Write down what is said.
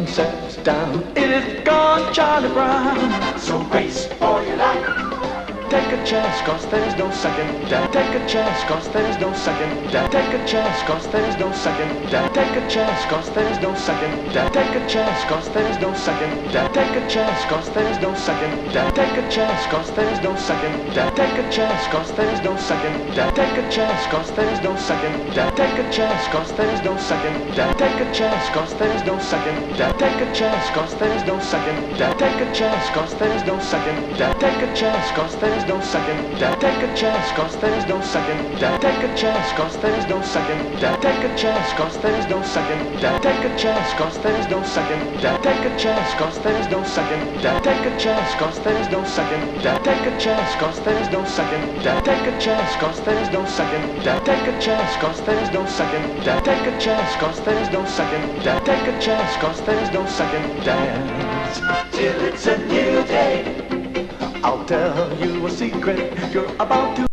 sun sets down. It is gone, Charlie Brown. So race for your life. Take a chance, cause there's no second that. Take a chance, cause there's no second that. Take a chance, cause there's no second that. Take a chance, cause there's no second that. Take a chance, cause there's no second that. Take a chance, cause there's no second that. Take a chance, cause there's no second that. Take a chance, cause there's no second that. Take a chance, cause there's no second that. Take a chance, cause there's no second that. Take a chance, cause there's no second that. Take a chance, cause there's no second that. Take a chance, cause there's no second that. Take a chance, cause there's no second that. Take a chance, cause there's no second that. Take a chance, cause there's no second that. Take a chance, cause there's no second that. Take a chance, cause there's no second that. Take a chance, cause there's no second that. Take a chance, cause there's no second that. Take a chance, cause there's no second that. Take a chance, cause there's no second that. Take a chance, cause there's no second that. Take a chance, cause there's no second that. Take a chance, cause there's no second dance till it's a new day. I'll tell you a secret, you're about to